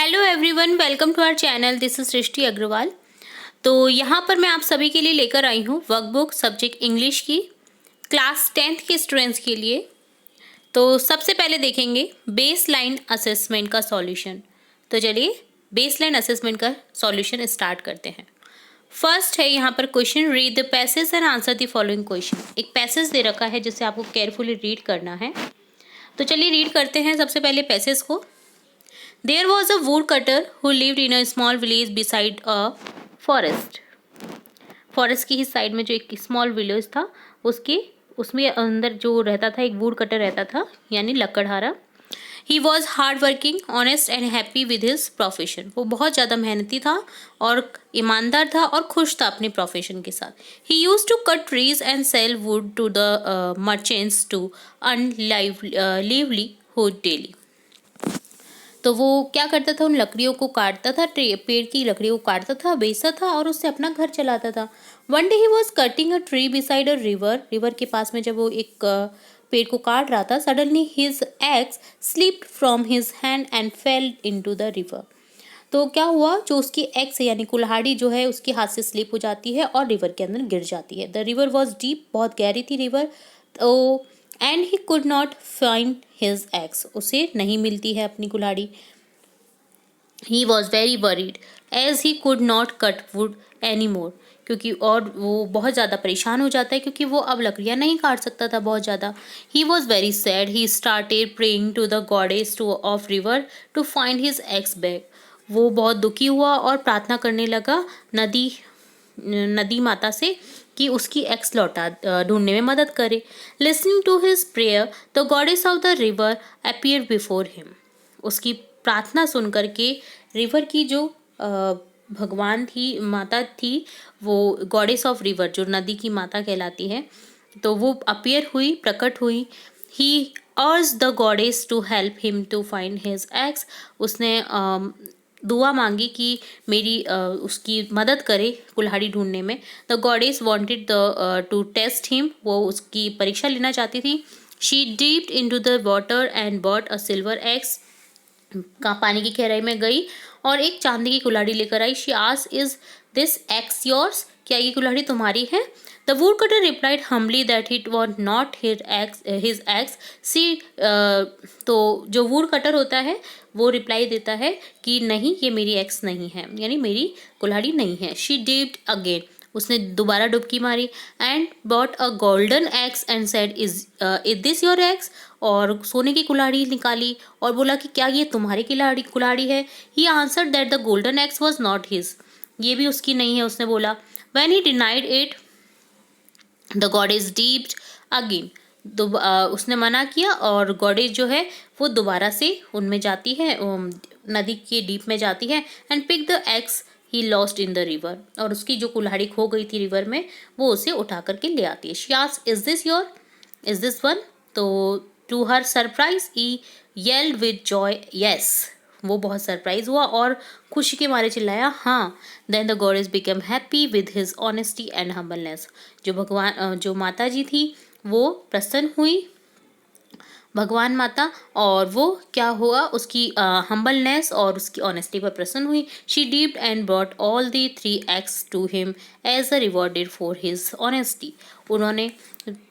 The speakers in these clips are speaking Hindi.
Hello everyone, welcome to our channel. This is Srishti Agarwal. तो यहाँ पर मैं आप सभी के लिए लेकर आई हूँ वर्कबुक सब्जेक्ट इंग्लिश की क्लास 10th के स्टूडेंट्स के लिए। तो सबसे पहले देखेंगे बेस लाइन असेसमेंट का सॉल्यूशन। तो चलिए बेस लाइन असेसमेंट का सॉल्यूशन स्टार्ट करते हैं। फर्स्ट है यहाँ पर question, read the passage and answer the following question. एक पैसेज दे रखा है जिसे आपको केयरफुली रीड करना है। तो चलिए रीड करते हैं सबसे पहले पैसेज को। There was a woodcutter who lived in a small village beside a forest. Forest की ही साइड में जो एक स्मॉल विलेज था उसमें अंदर जो रहता था एक वुड कटर रहता था, यानी लकड़हारा। He was hard working, honest and happy with his profession. वो बहुत ज़्यादा मेहनती था और ईमानदार था और खुश था अपने प्रोफेशन के साथ। He used to cut trees and sell wood to the merchants to earn livelihood daily. तो वो क्या करता था, उन लकड़ियों को काटता था, पेड़ की लकड़ियों को काटता था, बेचता था और उससे अपना घर चलाता था। One day he was cutting a tree beside a river. River के पास में जब वो एक पेड़ को काट रहा था, suddenly his x slipped from his hand and fell into the river. तो क्या हुआ, जो उसकी एक्स यानी कुल्हाड़ी जो है उसके हाथ से स्लिप हो जाती है और रिवर के अंदर गिर जाती है। द रिवर वॉज डीप, बहुत गहरी थी रिवर। तो and he could not find his axe, उसे नहीं मिलती है अपनी कुल्हाड़ी। He was very worried as he could not cut wood any more, क्योंकि और वो बहुत ज़्यादा परेशान हो जाता है क्योंकि वो अब लकड़ियाँ नहीं काट सकता था बहुत ज़्यादा। He was very sad, he started praying to the goddess to of river to find his axe back. वो बहुत दुखी हुआ और प्रार्थना करने लगा नदी माता से कि उसकी एक्स लौटा ढूंढने में मदद करे। Listening to his prayer the goddess of the river appear before him. उसकी प्रार्थना सुन करके रिवर की जो भगवान थी, माता थी, वो गॉडेस ऑफ रिवर जो नदी की माता कहलाती है, तो वो अपीयर हुई, प्रकट हुई। He urged the goddess to help him to find his axe. उसने दुआ मांगी कि मेरी उसकी मदद करे कुल्हाड़ी ढूंढने में। The goddess wanted to test him, वो उसकी परीक्षा लेना चाहती थी। She dipped into the water and bought a silver axe. का पानी की गहराई में गई और एक चांदी की कुल्हाड़ी लेकर आई। She asked, is this axe yours? क्या ये कुल्हाड़ी तुम्हारी है? The wood cutter replied humbly that it was not his axe. सी तो जो वुड कटर होता है वो रिप्लाई देता है कि नहीं, ये मेरी एक्स नहीं है, यानी मेरी कुल्हाड़ी नहीं है। शी डिप्ड अगेन, उसने दोबारा डुबकी मारी। And bought a golden x and said, is this your x? और सोने की कुल्हाड़ी निकाली और बोला कि क्या ये तुम्हारी कुल्हाड़ी है? He answered that the golden axe was not his, ये भी उसकी नहीं है, उसने बोला। When he denied it the goddess dipped again. उसने मना किया और गॉडेस जो है वो दोबारा से उनमें जाती है, नदी के डीप में जाती है। And pick the axe he lost in the river, और उसकी जो कुल्हाड़ी खो गई थी रिवर में वो उसे उठा करके ले आती है। She asked, is this your? Is this one? तो to her surprise he yelled with joy, yes. वो बहुत सरप्राइज हुआ और खुशी के मारे चिल्लाया, हाँ। Then the goddess become happy with his honesty and humbleness. जो माता जी थी वो प्रसन्न हुई, भगवान माता, और वो क्या हुआ, उसकी हम्बलनेस और उसकी ऑनेस्टी पर प्रसन्न हुई। She dipped and brought all the 3 axe to him as a rewarded for his honesty. उन्होंने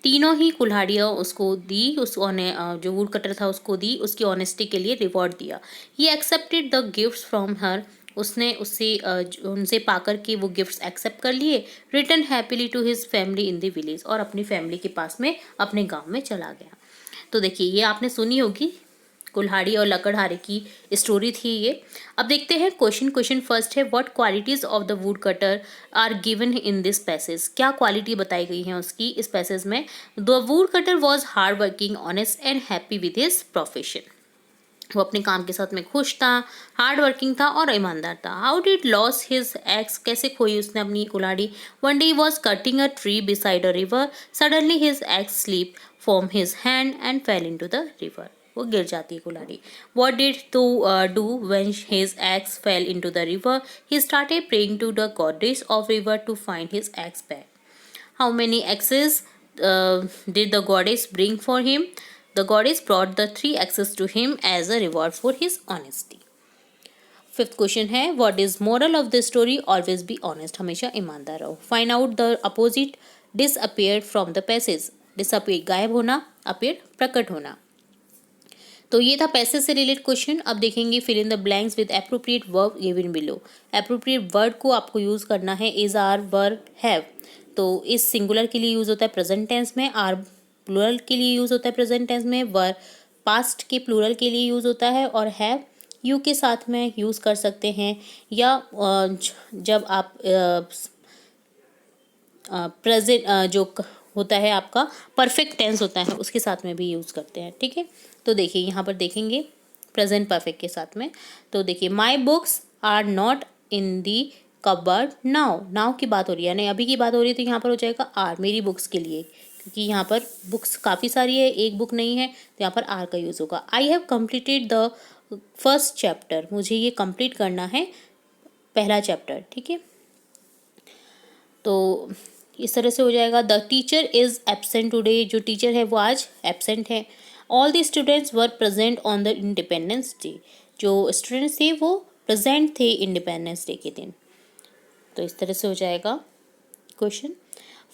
तीनों ही कुल्हाड़ियाँ उसको दी, जो वुड कटर था उसको दी, उसकी ऑनेस्टी के लिए रिवॉर्ड दिया। He accepted the gifts from her, उसने उनसे पाकर के वो गिफ्ट्स एक्सेप्ट कर लिए। Return happily to his family in the village, और अपनी फैमिली के पास में अपने गांव में चला गया। तो देखिए ये आपने सुनी होगी, कुल्हाड़ी और लकड़हारे की स्टोरी थी ये। अब देखते हैं क्वेश्चन फर्स्ट है, what qualities of the wood cutter are given in this passage? क्या क्वालिटी बताई गई है उसकी इस पैसेज में? The wood cutter was hard working, honest and happy with his profession. वो अपने काम के साथ में खुश था, हार्ड वर्किंग था और ईमानदार था। How did lose his axe? कैसे खोई उसने अपनी कुल्हाड़ी? One day he was cutting a tree beside a river, suddenly his axe slip from his hand and fell into the river. वो गिर जाती है कुल्हाड़ी। What did to do when his axe fell into the river? He started praying to the goddess of river to find his axe back. How many axes did the goddess bring for him? The goddess brought the 3 axes to him as a reward for his honesty. 5th question है what is moral of the story, always be honest, हमेशा ईमानदार रहो। Find out the opposite, disappear from the passage, disappear गायब होना, अपीयर प्रकट होना। तो ये था पैसेज से रिलेटेड क्वेश्चन। अब देखेंगे fill in the blanks with appropriate verb given below. Appropriate word को आपको यूज करना है इज, आर, वर, हैव। तो इस सिंगुलर के लिए यूज होता है प्रेजेंट टेंस में, आर प्लूरल के लिए यूज होता है प्रेजेंट टेंस में, वर पास्ट के प्लूरल के लिए यूज होता है, और हैव यू के साथ में यूज कर सकते हैं, या जब आप प्रेजेंट जो होता है आपका परफेक्ट टेंस होता है उसके साथ में भी यूज़ करते हैं। ठीक है, तो देखिए यहाँ पर देखेंगे प्रेजेंट परफेक्ट के साथ में। तो देखिए my books are not in the cupboard now, now की बात हो रही है, यानी अभी की बात हो रही है, तो यहाँ पर हो जाएगा आर, मेरी बुक्स के लिए, क्योंकि यहाँ पर बुक्स काफ़ी सारी है, एक बुक नहीं है, तो यहाँ पर आर का यूज़ होगा। I have completed the first chapter, मुझे ये कंप्लीट करना है पहला चैप्टर। ठीक है, तो इस तरह से हो जाएगा। The teacher is absent today, जो टीचर है वो आज एब्सेंट है। All the students were present on the independence day, जो स्टूडेंट्स थे वो प्रेजेंट थे इंडिपेंडेंस डे के दिन। तो इस तरह से हो जाएगा question.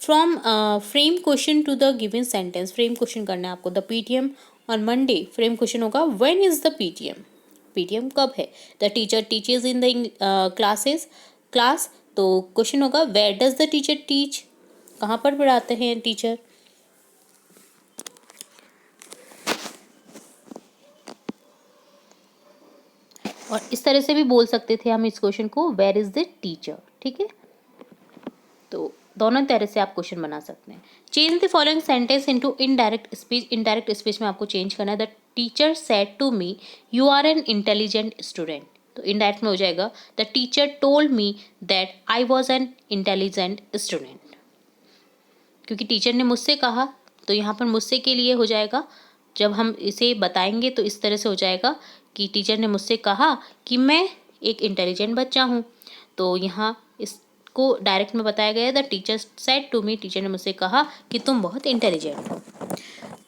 From frame question to the given sentence, frame question करना है आपको। The PTM on Monday, frame question होगा when is the PTM, PTM कब है। The teacher teaches in the class, तो क्वेश्चन होगा where does the teacher teach, कहाँ पर पढ़ाते हैं टीचर। और इस तरह से भी बोल सकते थे हम इस क्वेश्चन को, वेयर इज द टीचर। ठीक है, तो दोनों तरह से आप क्वेश्चन बना सकते हैं। Change the following sentence into indirect speech, indirect speech में आपको चेंज करना है। The teacher said to me you are an intelligent student, तो इनडायरेक्ट में हो जाएगा the teacher told me that I was an intelligent student, क्योंकि टीचर ने मुझसे कहा, तो यहाँ पर मुझसे के लिए हो जाएगा। जब हम इसे बताएंगे तो इस तरह से हो जाएगा कि टीचर ने मुझसे कहा कि मैं एक इंटेलिजेंट बच्चा हूँ, तो यहाँ इसको डायरेक्ट में बताया गया है the teacher said to me, teacher ने मुझसे कहा कि तुम बहुत इंटेलिजेंट हो।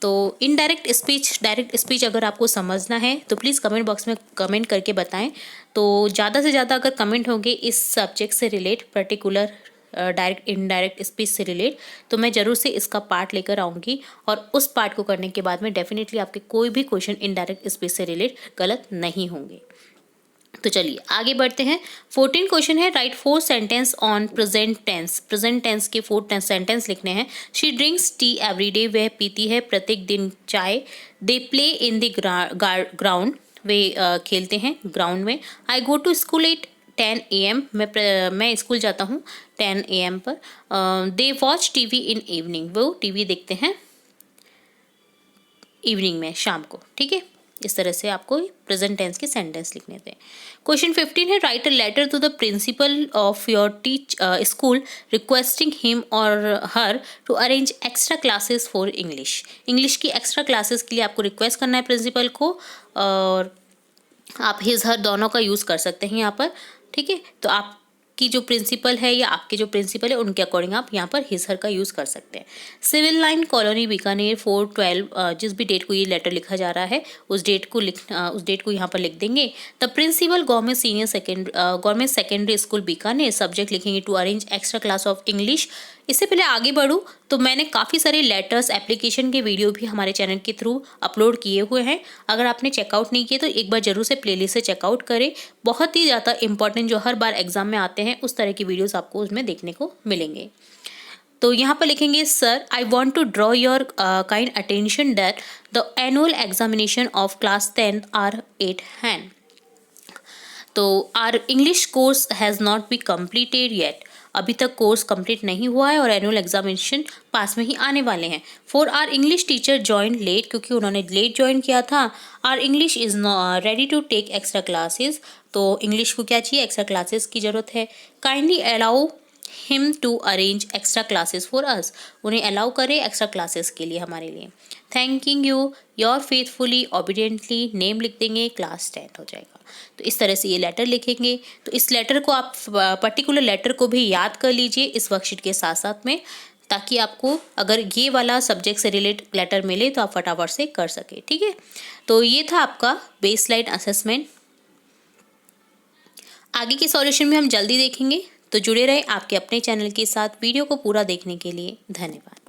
तो इनडायरेक्ट स्पीच, डायरेक्ट स्पीच अगर आपको समझना है तो प्लीज़ कमेंट बॉक्स में कमेंट करके बताएं। तो ज़्यादा से ज़्यादा अगर कमेंट होंगे इस सब्जेक्ट से relate, particular direct indirect speech से रिलेट, तो मैं ज़रूर से इसका पार्ट लेकर आऊँगी, और उस पार्ट को करने के बाद में डेफिनेटली आपके कोई भी क्वेश्चन इनडायरेक्ट स्पीच से रिलेट गलत नहीं होंगे। तो चलिए आगे बढ़ते हैं। 14 क्वेश्चन है, write 4 sentence on present tense, present tense के 4 सेंटेंस लिखने हैं। She drinks tea every day, वह पीती है प्रत्येक दिन चाय। They play in the ground, वे खेलते हैं ग्राउंड में। I go to school at 10 AM, मैं स्कूल जाता हूँ 10 AM पर। They watch TV in evening, वो टीवी देखते हैं इवनिंग में, शाम को। ठीक है, इस तरह से आपको प्रेजेंट टेंस के सेंटेंस लिखने थे। क्वेश्चन 15 है, write a letter to the principal of your school requesting him और her to arrange extra classes for English. English की एक्स्ट्रा क्लासेस के लिए आपको रिक्वेस्ट करना है प्रिंसिपल को, और आप हिज हर दोनों का यूज़ कर सकते हैं यहाँ पर। ठीक है, तो आपकी जो प्रिंसिपल है या आपके जो प्रिंसिपल है उनके अकॉर्डिंग आप यहाँ पर हिज हर का यूज़ कर सकते हैं। सिविल लाइन कॉलोनी बीकानेर 4/12, जिस भी डेट को ये लेटर लिखा जा रहा है उस डेट को यहाँ पर लिख देंगे। The principal government secondary school Bikaner, subject लिखेंगे to arrange extra class of English. इससे पहले आगे बढ़ूँ तो मैंने काफ़ी सारे लेटर्स, एप्लीकेशन के वीडियो भी हमारे चैनल के थ्रू अपलोड किए हुए हैं। अगर आपने चेकआउट नहीं किए तो एक बार जरूर से प्लेलिस्ट से चेकआउट करें। बहुत ही ज़्यादा इंपॉर्टेंट, जो हर बार एग्जाम में आते हैं उस तरह की वीडियोस आपको उसमें देखने को मिलेंगे। तो यहाँ पर लिखेंगे, sir I want to draw your kind attention that the annual examination of class 10 are at hand. तो our English course has not be completed yet, अभी तक कोर्स कंप्लीट नहीं हुआ है और एनुअल एग्जामिनेशन पास में ही आने वाले हैं। For our English teacher join late, क्योंकि उन्होंने लेट ज्वाइन किया था। Our English is ready to take extra classes, तो इंग्लिश को क्या चाहिए, एक्स्ट्रा क्लासेस की ज़रूरत है। Kindly allow him to arrange extra classes for us, उन्हें अलाउ करें एक्स्ट्रा क्लासेस के लिए हमारे लिए। Thanking you your faithfully obediently, name लिख देंगे, क्लास 10 हो जाएगा। तो इस तरह से ये लेटर लिखेंगे। तो इस लेटर को आप, पर्टिकुलर लेटर को भी याद कर लीजिए इस वर्कशीट के साथ साथ में, ताकि आपको अगर ये वाला सब्जेक्ट से रिलेटेड लेटर मिले तो आप फटाफट से कर सके। ठीक है, तो ये था आपका बेसलाइन असेसमेंट। आगे के सॉल्यूशन में हम जल्दी देखेंगे। तो जुड़े रहे आपके अपने चैनल के साथ। वीडियो को पूरा देखने के लिए धन्यवाद।